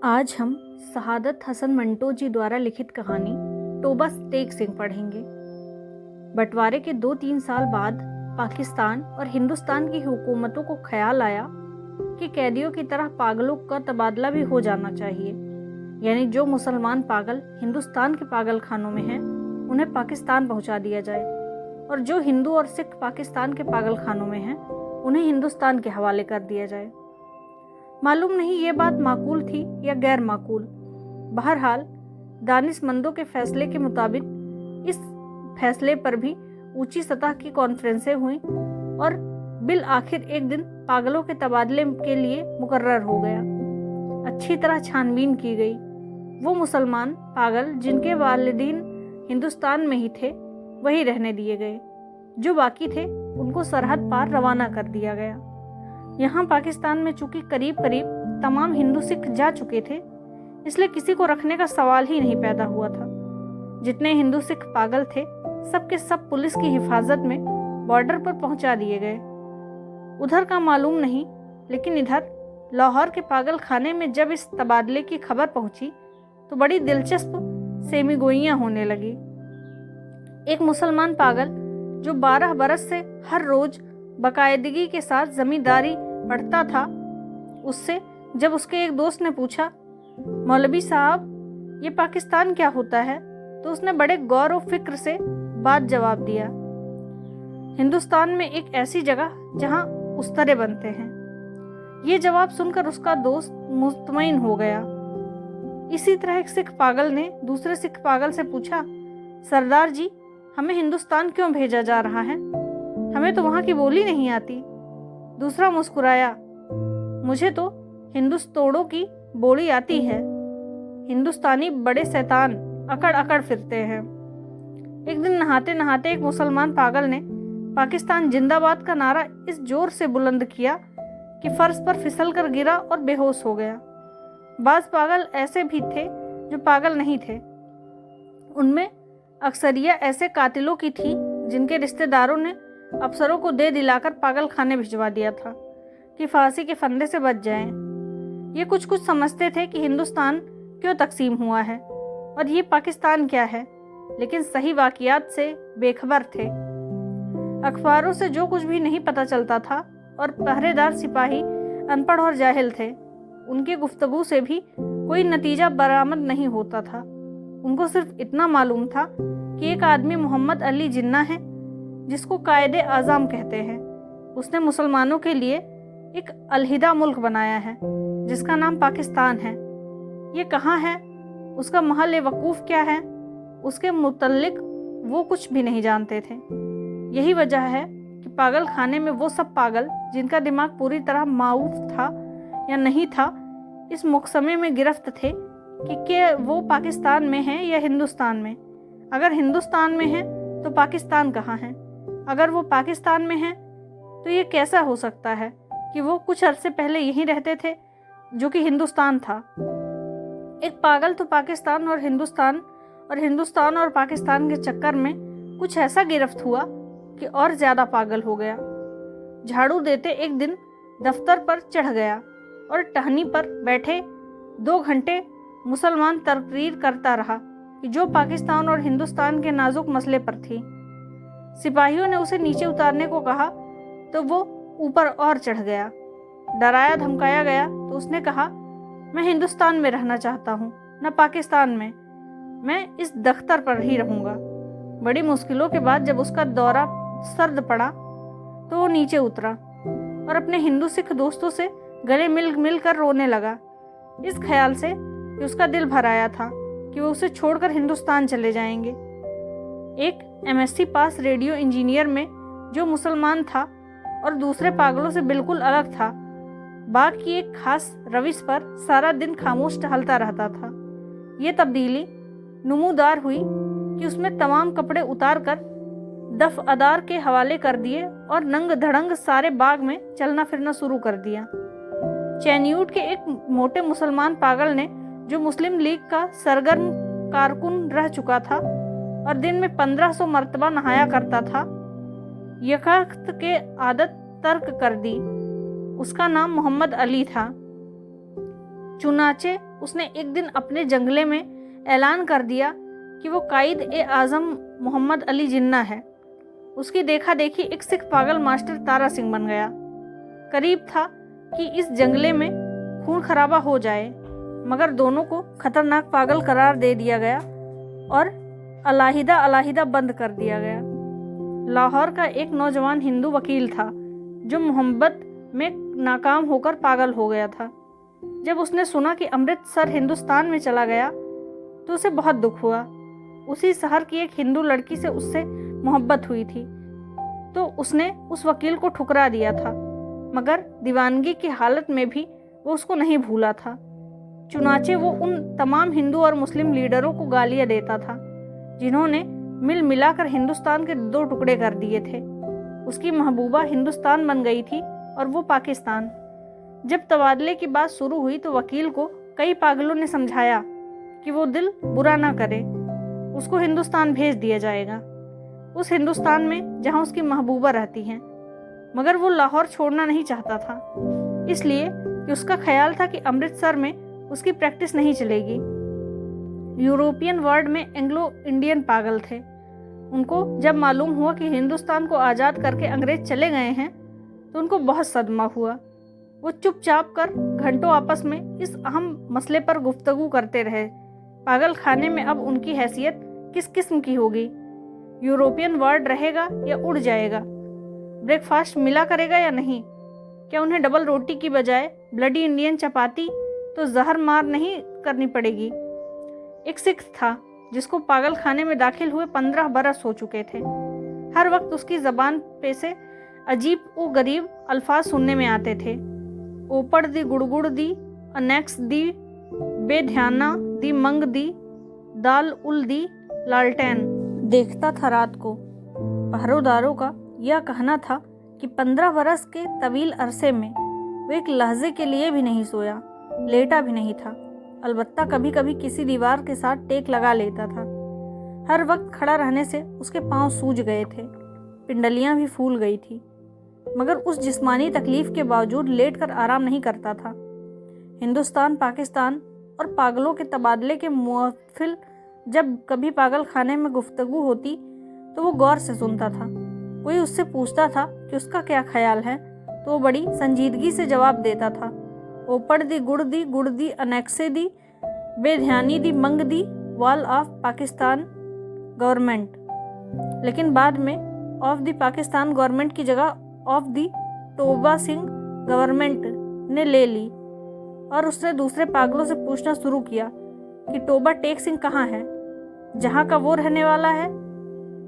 आज हम शहादत हसन मंटो जी द्वारा लिखित कहानी तोबा टेक सिंह पढ़ेंगे। बंटवारे के 2-3 साल बाद पाकिस्तान और हिंदुस्तान की हुकूमतों को ख्याल आया कि कैदियों की तरह पागलों का तबादला भी हो जाना चाहिए, यानी जो मुसलमान पागल हिंदुस्तान के पागल खानों में हैं उन्हें पाकिस्तान पहुंचा दिया जाए और जो हिंदू और सिख पाकिस्तान के पागल खानों में हैं उन्हें हिंदुस्तान के हवाले कर दिया जाए। मालूम नहीं ये बात माकूल थी या गैर माकूल। बहरहाल दानिशमंदों के फैसले के मुताबिक इस फैसले पर भी ऊंची सतह की कॉन्फ्रेंसें हुई और बिल आखिर एक दिन पागलों के तबादले के लिए मुकर्रर हो गया। अच्छी तरह छानबीन की गई। वो मुसलमान पागल जिनके वालिदीन हिंदुस्तान में ही थे वही रहने दिए गए, जो बाकी थे उनको सरहद पार रवाना कर दिया गया। यहाँ पाकिस्तान में चूंकि करीब करीब तमाम हिंदू सिख जा चुके थे, इसलिए किसी को रखने का सवाल ही नहीं पैदा हुआ था। जितने हिंदू सिख पागल थे सबके सब पुलिस की हिफाजत में बॉर्डर पर पहुंचा दिए गए। उधर का मालूम नहीं, लेकिन इधर लाहौर के पागल खाने में जब इस तबादले की खबर पहुंची तो बड़ी दिलचस्प सेमीगोइयां होने लगी। एक मुसलमान पागल जो 12 बरस से हर रोज बाकायदगी के साथ जमींदारी पढ़ता था, उससे जब उसके एक दोस्त ने पूछा, मौलवी साहब ये पाकिस्तान क्या होता है, तो उसने बड़े गौर और फिक्र से बात जवाब दिया, हिंदुस्तान में एक ऐसी जगह जहां उस्तरे बनते हैं। ये जवाब सुनकर उसका दोस्त मुतमईन हो गया। इसी तरह एक सिख पागल ने दूसरे सिख पागल से पूछा, सरदार जी हमें हिंदुस्तान क्यों भेजा जा रहा है, हमें तो वहां की बोली नहीं आती। दूसरा मुस्कुराया, मुझे तो हिंदुस्तोड़ों की बोली आती है, हिंदुस्तानी बड़े शैतान अकड़ अकड़ फिरते हैं। एक दिन नहाते नहाते एक मुसलमान पागल ने पाकिस्तान जिंदाबाद का नारा इस जोर से बुलंद किया कि फर्श पर फिसल कर गिरा और बेहोश हो गया। बाज पागल ऐसे भी थे जो पागल नहीं थे। उनमें अक्सरिया ऐसे कातिलों की थी जिनके रिश्तेदारों ने अफसरों को दे दिलाकर पागल खाने भिजवा दिया था कि फांसी के फंदे से बच जाएं। ये कुछ कुछ समझते थे कि हिंदुस्तान क्यों तकसीम हुआ है और ये पाकिस्तान क्या है, लेकिन सही वाक़ियात से बेखबर थे। अखबारों से जो कुछ भी नहीं पता चलता था और पहरेदार सिपाही अनपढ़ और जाहिल थे, उनकी गुफ्तगू से भी कोई नतीजा बरामद नहीं होता था। उनको सिर्फ इतना मालूम था कि एक आदमी मोहम्मद अली जिन्ना है जिसको कायदे आज़म कहते हैं। उसने मुसलमानों के लिए एक अलहिदा मुल्क बनाया है जिसका नाम पाकिस्तान है। ये कहाँ है, उसका महल वकूफ़ क्या है, उसके मुतल्लिक वो कुछ भी नहीं जानते थे। यही वजह है कि पागल खाने में वो सब पागल जिनका दिमाग पूरी तरह माऊफ था या नहीं था, इस मुकसमे में गिरफ्त थे कि वो पाकिस्तान में है या हिंदुस्तान में। अगर हिंदुस्तान में है तो पाकिस्तान कहाँ है, अगर वो पाकिस्तान में है तो ये कैसा हो सकता है कि वो कुछ अरसे पहले यहीं रहते थे जो कि हिंदुस्तान था। एक पागल तो पाकिस्तान और हिंदुस्तान और पाकिस्तान के चक्कर में कुछ ऐसा गिरफ्त हुआ कि और ज़्यादा पागल हो गया। झाड़ू देते एक दिन दफ्तर पर चढ़ गया और टहनी पर बैठे 2 घंटे मुसलमान तकरीर करता रहा कि जो पाकिस्तान और हिंदुस्तान के नाजुक मसले पर थी। सिपाहियों ने उसे नीचे उतारने को कहा तो वो ऊपर और चढ़ गया। डराया धमकाया गया तो उसने कहा, मैं हिंदुस्तान में रहना चाहता हूँ, न पाकिस्तान में, मैं इस दफ्तर पर ही रहूँगा। बड़ी मुश्किलों के बाद जब उसका दौरा सर्द पड़ा तो वो नीचे उतरा और अपने हिंदू सिख दोस्तों से गले मिल कर रोने लगा, इस ख्याल से कि उसका दिल भर आया था कि वो उसे छोड़कर हिंदुस्तान चले जाएंगे। एक MSc पास रेडियो इंजीनियर में जो मुसलमान था और दूसरे पागलों से बिल्कुल अलग था, बाग की एक खास रविश पर सारा दिन खामोश टहलता रहता था। ये तब्दीली नमूदार हुई कि उसमें तमाम कपड़े उतार कर दफअदार के हवाले कर दिए और नंग धड़ंग सारे बाग में चलना फिरना शुरू कर दिया। चैन्यूट के एक मोटे मुसलमान पागल ने, जो मुस्लिम लीग का सरगर्म कारकुन रह चुका था और दिन में 1500 मरतबा नहाया करता था, यकाख्त के आदत तर्क कर दी। उसका नाम मोहम्मद अली था। चुनाचे उसने एक दिन अपने जंगले में ऐलान कर दिया कि वो कायद-ए-आज़म मोहम्मद अली जिन्ना है। उसकी देखा देखी एक सिख पागल मास्टर तारा सिंह बन गया। करीब था कि इस जंगले में खून खराबा हो जाए, मगर दोनों को खतरनाक पागल करार दे दिया गया और अलहदा अलहदा बंद कर दिया गया। लाहौर का एक नौजवान हिंदू वकील था जो मोहब्बत में नाकाम होकर पागल हो गया था। जब उसने सुना कि अमृतसर हिंदुस्तान में चला गया तो उसे बहुत दुख हुआ। उसी शहर की एक हिंदू लड़की से उससे मोहब्बत हुई थी, तो उसने उस वकील को ठुकरा दिया था, मगर दीवानगी की हालत में भी वो उसको नहीं भूला था। चुनाचे वो उन तमाम हिंदू और मुस्लिम लीडरों को गालियां देता था जिन्होंने मिल मिलाकर हिंदुस्तान के 2 टुकड़े कर दिए थे। उसकी महबूबा हिंदुस्तान बन गई थी और वो पाकिस्तान। जब तबादले की बात शुरू हुई तो वकील को कई पागलों ने समझाया कि वो दिल बुरा ना करे, उसको हिंदुस्तान भेज दिया जाएगा, उस हिंदुस्तान में जहां उसकी महबूबा रहती हैं। मगर वो लाहौर छोड़ना नहीं चाहता था, इसलिए कि उसका ख्याल था कि अमृतसर में उसकी प्रैक्टिस नहीं चलेगी। यूरोपियन वर्ल्ड में एंग्लो इंडियन पागल थे। उनको जब मालूम हुआ कि हिंदुस्तान को आज़ाद करके अंग्रेज चले गए हैं तो उनको बहुत सदमा हुआ। वो चुपचाप कर घंटों आपस में इस अहम मसले पर गुफ्तगू करते रहे। पागल खाने में अब उनकी हैसियत किस किस्म की होगी? यूरोपियन वर्ल्ड रहेगा या उड़ जाएगा? ब्रेकफास्ट मिला करेगा या नहीं? क्या उन्हें डबल रोटी की बजाय ब्लडी इंडियन चपाती तो जहर मार नहीं करनी पड़ेगी? एक सिख था जिसको पागल खाने में दाखिल हुए 15 बरस हो चुके थे। हर वक्त उसकी ज़बान पे से अजीब व गरीब अल्फाज सुनने में आते थे। ओपड़ दी गुड़गुड़ दी, अनेक्स दी, बेध्याना दी, मंग दी, दाल उल दी, लालटेन। देखता था रात को। पहरेदारों का यह कहना था कि 15 बरस के तवील अरसे में वो एक लहजे के लिए भी नहीं सोया, लेटा भी नहीं था। अलबत्ता कभी कभी किसी दीवार के साथ टेक लगा लेता था। हर वक्त खड़ा रहने से उसके पांव सूज गए थे, पिंडलियां भी फूल गई थी, मगर उस जिस्मानी तकलीफ के बावजूद लेटकर आराम नहीं करता था। हिंदुस्तान, पाकिस्तान और पागलों के तबादले के महफिल जब कभी पागल खाने में गुफ्तगू होती तो वो गौर से सुनता था। कोई उससे पूछता था कि उसका क्या ख्याल है तो वो बड़ी संजीदगी से जवाब देता था, ओपड़ दी गुड़ दी, अनेक्से दी, बेध्यानी दी, मंग दी, वॉल ऑफ पाकिस्तान गवर्नमेंट। लेकिन बाद में ऑफ द पाकिस्तान गवर्नमेंट की जगह ऑफ द तोबा सिंह गवर्नमेंट ने ले ली और उसने दूसरे पागलों से पूछना शुरू किया कि टोबा टेक सिंह कहाँ है, जहाँ का वो रहने वाला है।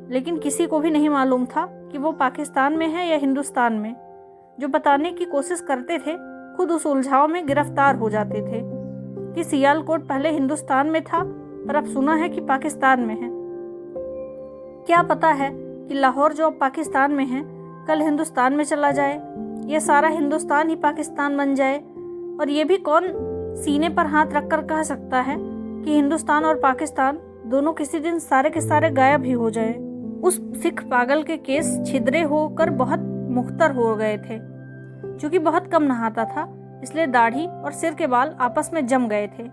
लेकिन किसी को भी नहीं मालूम था कि वो पाकिस्तान में है या हिंदुस्तान में। जो बताने की कोशिश करते थे खुद उस उलझाव में गिरफ्तार हो जाते थे कि सियालकोट पहले हिंदुस्तान में था पर अब सुना है कि पाकिस्तान में है। क्या पता है कि लाहौर जो अब पाकिस्तान में है कल हिंदुस्तान में चला जाए, ये सारा हिंदुस्तान ही पाकिस्तान बन जाए। और ये भी कौन सीने पर हाथ रखकर कह सकता है कि हिंदुस्तान और पाकिस्तान दोनों किसी दिन सारे के सारे गायब ही हो जाए। उस सिख पागल के केस छिद्रे होकर बहुत मुख्तर हो गए थे। चूंकि बहुत कम नहाता था इसलिए दाढ़ी और सिर के बाल आपस में जम गए थे,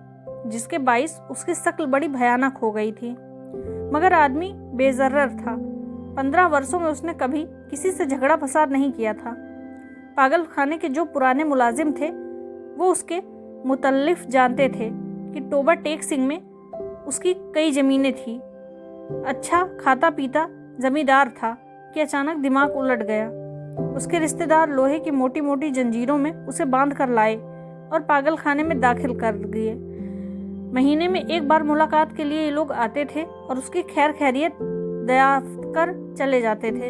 जिसके बाइस उसकी शक्ल बड़ी भयानक हो गई थी। मगर आदमी बेजर्र था। 15 वर्षों में उसने कभी किसी से झगड़ा फसाद नहीं किया था। पागल खाने के जो पुराने मुलाजिम थे वो उसके मुतल्लिफ जानते थे कि टोबा टेक सिंह में उसकी कई ज़मीनें थी। अच्छा खाता पीता जमींदार था कि अचानक दिमाग उलट गया। उसके रिश्तेदार लोहे की मोटी मोटी जंजीरों में उसे बांध कर लाए और पागल खाने में दाखिल कर दिए। महीने में एक बार मुलाकात के लिए ये लोग आते थे और उसकी खैर खैरियत दरियाफ्त कर चले जाते थे।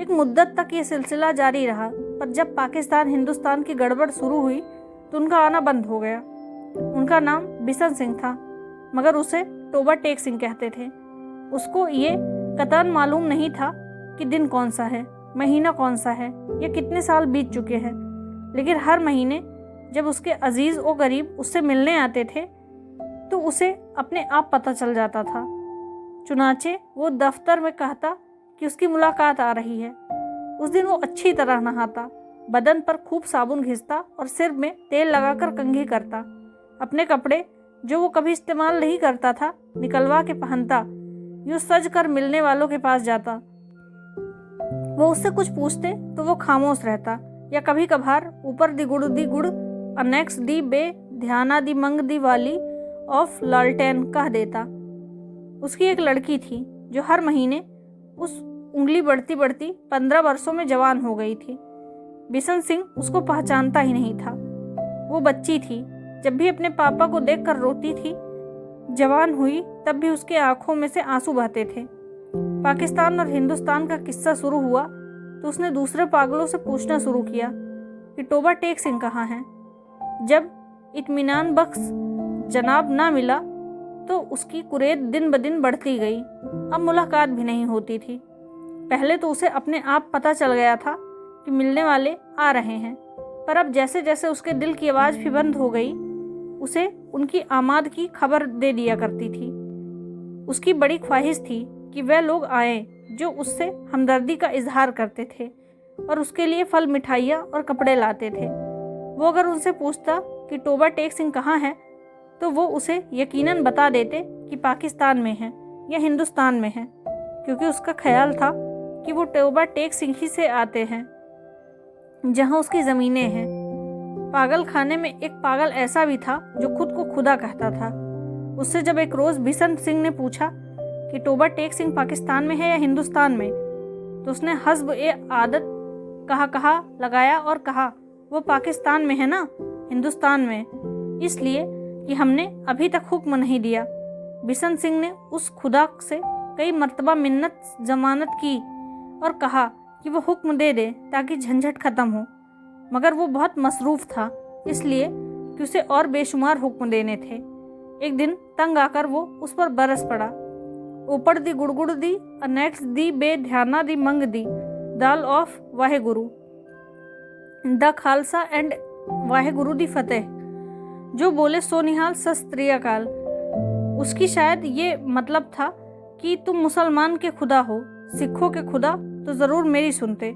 एक मुद्दत तक ये सिलसिला जारी रहा, पर जब पाकिस्तान हिंदुस्तान की गड़बड़ शुरू हुई तो उनका आना बंद हो गया। उनका नाम बिशन सिंह था, मगर उसे टोबा टेक सिंह कहते थे। उसको ये कतई मालूम नहीं था कि दिन कौन सा है, महीना कौन सा है या कितने साल बीत चुके हैं। लेकिन हर महीने जब उसके अजीज़ और गरीब उससे मिलने आते थे तो उसे अपने आप पता चल जाता था। चुनाचे वो दफ्तर में कहता कि उसकी मुलाकात आ रही है। उस दिन वो अच्छी तरह नहाता, बदन पर खूब साबुन घिसता और सिर में तेल लगाकर कंघी करता। अपने कपड़े जो वो कभी इस्तेमाल नहीं करता था निकलवा के पहनता, यूँ सज कर मिलने वालों के पास जाता। वो उससे कुछ पूछते तो वो खामोश रहता, या कभी कभार ऊपर दी गुड़ अनेक्स दी बे ध्याना दी मंग दी वाली ऑफ लालटेन कह देता। उसकी एक लड़की थी जो हर महीने उस उंगली बढ़ती बढ़ती 15 वर्षों में जवान हो गई थी। बिशन सिंह उसको पहचानता ही नहीं था। वो बच्ची थी, जब भी अपने पापा को देखकर रोती थी। जवान हुई तब भी उसके आंखों में से आंसू बहते थे। पाकिस्तान और हिंदुस्तान का किस्सा शुरू हुआ तो उसने दूसरे पागलों से पूछना शुरू किया कि टोबा टेक सिंह कहाँ हैं। जब इत्मीनान बख्श जनाब ना मिला तो उसकी कुरेद दिन ब दिन बढ़ती गई। अब मुलाकात भी नहीं होती थी। पहले तो उसे अपने आप पता चल गया था कि मिलने वाले आ रहे हैं, पर अब जैसे जैसे उसके दिल की आवाज़ भी बंद हो गई, उसे उनकी आमाद की खबर दे दिया करती थी। उसकी बड़ी ख्वाहिश थी कि वह लोग आए जो उससे हमदर्दी का इजहार करते थे और उसके लिए फल, मिठाइयाँ और कपड़े लाते थे। वो अगर उनसे पूछता कि टोबा टेक सिंह कहाँ है, तो वो उसे यकीनन बता देते कि पाकिस्तान में है या हिंदुस्तान में है, क्योंकि उसका ख्याल था कि वो टोबा टेक सिंह ही से आते हैं जहाँ उसकी ज़मीनें हैं। पागल खाने में एक पागल ऐसा भी था जो खुद को खुदा कहता था। उससे जब एक रोज़ बिशन सिंह ने पूछा कि टोबा टेक सिंह पाकिस्तान में है या हिंदुस्तान में, तो उसने हस्ब ए आदत कहा लगाया और कहा, वो पाकिस्तान में है ना, हिंदुस्तान में, इसलिए कि हमने अभी तक हुक्म नहीं दिया। बिशन सिंह ने उस खुदा से कई मर्तबा मिन्नत जमानत की और कहा कि वो हुक्म दे दे ताकि झंझट ख़त्म हो, मगर वो बहुत मसरूफ़ था, इसलिए कि उसे और बेशुमार हुक्म देने थे। एक दिन तंग आकर वो उस पर बरस पड़ा। ऊपर दी गुड़गुड़ दी अनेक्स दी बे ध्याना दी मंग दी दाल of Wahe Guru the Khalsa and Wahe Guru दी फतेह, जो बोले सो निहाल सस्त्रिया काल। उसकी शायद ये मतलब था कि तुम मुसलमान के खुदा हो, सिखों के खुदा तो ज़रूर मेरी सुनते।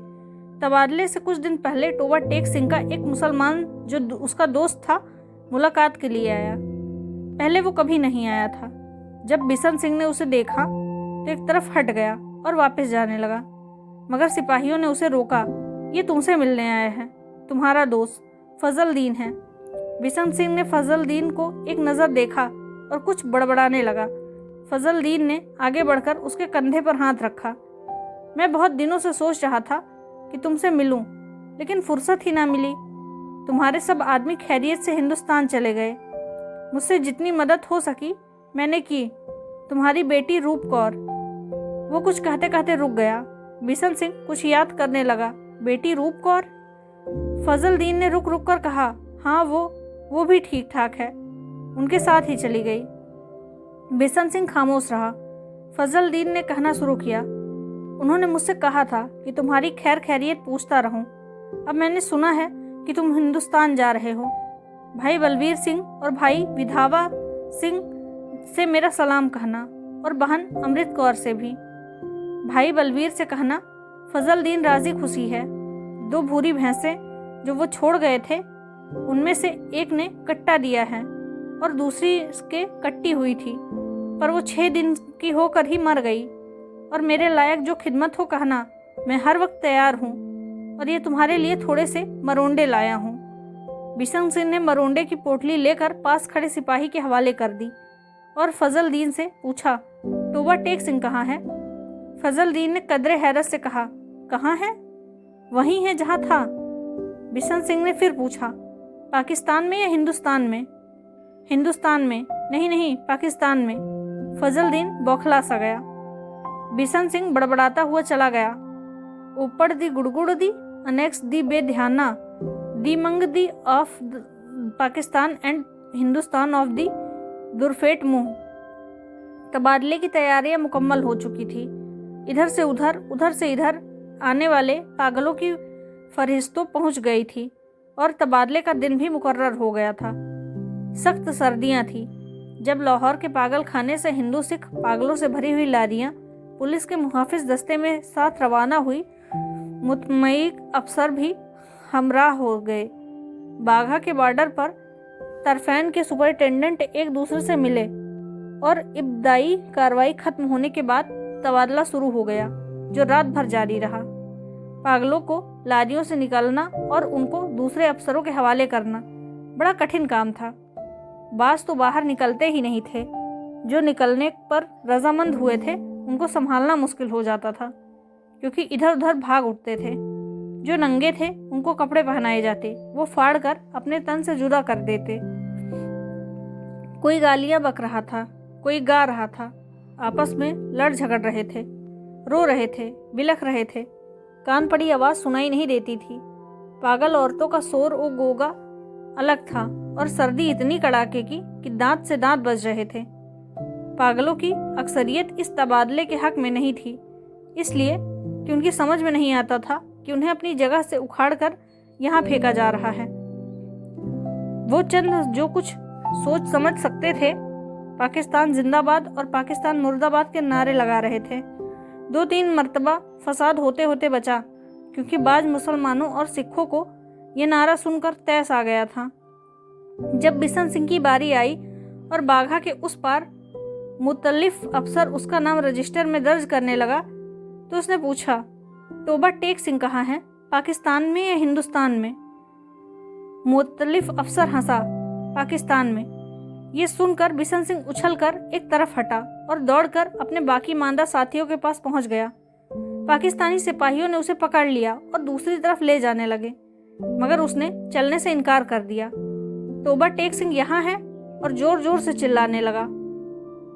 तबादले से कुछ दिन पहले टोबा टेक सिंह का एक मुसलमान जो उसका दोस्त था मुलाकात के लिए आया। पहले वो कभी नहीं आया था। जब बिशन सिंह ने उसे देखा तो एक तरफ हट गया और वापस जाने लगा, मगर सिपाहियों ने उसे रोका। ये तुमसे मिलने आया है, तुम्हारा दोस्त फजल दीन है। बिशन सिंह ने फजल दीन को एक नज़र देखा और कुछ बड़बड़ाने लगा। फजल दीन ने आगे बढ़कर उसके कंधे पर हाथ रखा। मैं बहुत दिनों से सोच रहा था कि तुमसे मिलूं, लेकिन फुर्सत ही ना मिली। तुम्हारे सब आदमी खैरियत से हिंदुस्तान चले गए। मुझसे जितनी मदद हो सकी मैंने की। तुम्हारी बेटी रूप कौर। वो कुछ कहते कहते रुक गया। बिशन सिंह कुछ याद करने लगा। बेटी रूप कौर? फजल दीन ने रुक रुक कर कहा, हाँ वो भी ठीक ठाक है, उनके साथ ही चली गई। बिशन सिंह खामोश रहा। फजल दीन ने कहना शुरू किया, उन्होंने मुझसे कहा था कि तुम्हारी खैर खैरियत पूछता रहूं। अब मैंने सुना है कि तुम हिंदुस्तान जा रहे हो। भाई बलवीर सिंह और भाई विधावा सिंह से मेरा सलाम कहना, और बहन अमृत कौर से भी। भाई बलवीर से कहना फजल दीन राजी खुशी है। 2 भूरी भैंसें जो वो छोड़ गए थे, उनमें से एक ने कट्टा दिया है और दूसरी इसके कट्टी हुई थी, पर वो 6 दिन की होकर ही मर गई। और मेरे लायक जो खिदमत हो कहना, मैं हर वक्त तैयार हूँ। और ये तुम्हारे लिए थोड़े से मरोंडे लाया हूँ। बिशन सिंह ने मरोंडे की पोटली लेकर पास खड़े सिपाही के हवाले कर दी और फजल दीन से पूछा, टोबा टेक सिंह कहाँ है? फजल दीन ने कदरे हैरत से कहा, कहाँ है? वहीं है जहाँ था। बिशन सिंह ने फिर पूछा, पाकिस्तान में या हिंदुस्तान में? हिंदुस्तान में। नहीं, पाकिस्तान में। फजल दीन बौखला सा गया। बिशन सिंह बड़बड़ाता हुआ चला गया। ऊपर दी गुड़गुड़ दी अनेक्स दी बेध्याना दी मंग the of Pakistan and Hindustan of the दुरफेट मुंह। तबादले की तैयारियां मुकम्मल हो चुकी थी। इधर से उधर से इधर आने वाले पागलों की फरिश्तों पहुंच गई थी और तबादले का दिन भी मुकर्रर हो गया था। सख्त सर्दियां थी। जब लाहौर के पागल खाने से हिंदू सिख पागलों से भरी हुई लारियां पुलिस के मुहाफिज दस्ते में साथ रवाना हुई, मुतमईक अफसर भी हमराह हो गए। बाघा के बॉर्डर पर तरफैन के सुपरिटेंडेंट एक दूसरे से मिले और इब्तदाई कार्रवाई खत्म होने के बाद तबादला शुरू हो गया, जो रात भर जारी रहा। पागलों को लारियों से निकालना और उनको दूसरे अफसरों के हवाले करना बड़ा कठिन काम था। बास तो बाहर निकलते ही नहीं थे। जो निकलने पर रजामंद हुए थे उनको संभालना मुश्किल हो जाता था, क्योंकि इधर उधर भाग उठते थे। जो नंगे थे उनको कपड़े पहनाए जाते, वो फाड़ कर अपने तन से जुदा कर देते। कोई गालियां बक रहा था, कोई गा रहा था, आपस में लड़ झगड़ रहे थे, रो रहे थे, बिलख रहे थे। कान पड़ी आवाज सुनाई नहीं देती थी। पागल औरतों का शोर और गोगा अलग था और सर्दी इतनी कड़ाके की कि दांत से दांत बज रहे थे। पागलों की अक्सरियत इस तबादले के हक में नहीं थी, इसलिए कि उनकी समझ में नहीं आता था कि उन्हें अपनी जगह से उखाड़ कर यहाँ फेंका जा रहा है। वो चंद जो कुछ सोच समझ सकते थे, पाकिस्तान जिंदाबाद और पाकिस्तान मुर्दाबाद के नारे लगा रहे थे। 2-3 मरतबा फसाद होते होते बचा, क्योंकि बाज मुसलमानों और सिखों को ये नारा सुनकर तैस आ गया था। जब बिशन सिंह की बारी आई और बाघा के उस पार मुतल्लिफ अफसर उसका नाम रजिस्टर में दर्ज करने लगा, तो उसने पूछा, तोबा टेक सिंह कहाँ है, पाकिस्तान में या हिंदुस्तान में? मुतल्लिफ अफसर हंसा, पाकिस्तान में। ये सुनकर बिशन सिंह उछलकर एक तरफ हटा और दौड़कर अपने बाकी मांदा साथियों के पास पहुंच गया। पाकिस्तानी सिपाहियों ने उसे पकड़ लिया और दूसरी तरफ ले जाने लगे, मगर उसने चलने से इनकार कर दिया। तोबा टेक सिंह यहाँ है, और जोर जोर से चिल्लाने लगा।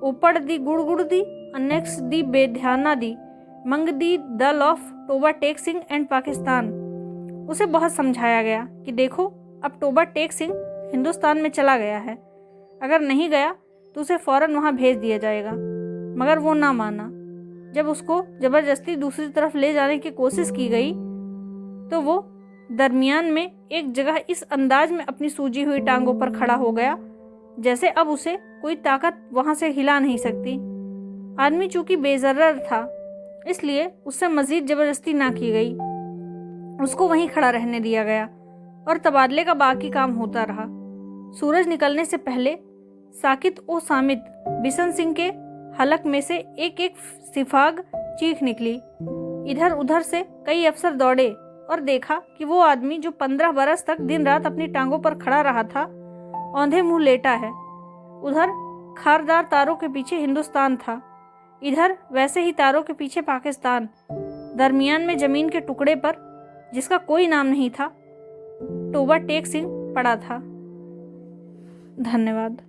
ऊपड़ दी गुड़गुड़ दी, अनेक्स दी बेध्याना दी, मंग दी दल ऑफ तोबा टेक सिंह एंड पाकिस्तान। उसे बहुत समझाया गया कि देखो, अब तोबा टेक सिंह हिंदुस्तान में चला गया है, अगर नहीं गया तो उसे फौरन वहां भेज दिया जाएगा। मगर वो ना माना। जब उसको जबरदस्ती दूसरी तरफ ले जाने की कोशिश की गई, तो वो दरमियान में एक जगह इस अंदाज में अपनी सूजी हुई टांगों पर खड़ा हो गया जैसे अब उसे कोई ताकत वहां से हिला नहीं सकती। आदमी चूंकि बेजर्र था, इसलिए उससे मजीद जबरदस्ती ना की गई। उसको वहीं खड़ा रहने दिया गया और तबादले का बाकी काम होता रहा। सूरज निकलने से पहले साकित ओ सामित बिशन सिंह के हलक में से एक एक सिफाग चीख निकली। इधर उधर से कई अफसर दौड़े और देखा कि वो आदमी जो 15 बरस तक दिन रात अपनी टांगों पर खड़ा रहा था, औंधे मुंह लेटा है। उधर खारदार तारों के पीछे हिंदुस्तान था, इधर वैसे ही तारों के पीछे पाकिस्तान। दरमियान में जमीन के टुकड़े पर, जिसका कोई नाम नहीं था, तोबा टेक सिंह पड़ा था। धन्यवाद।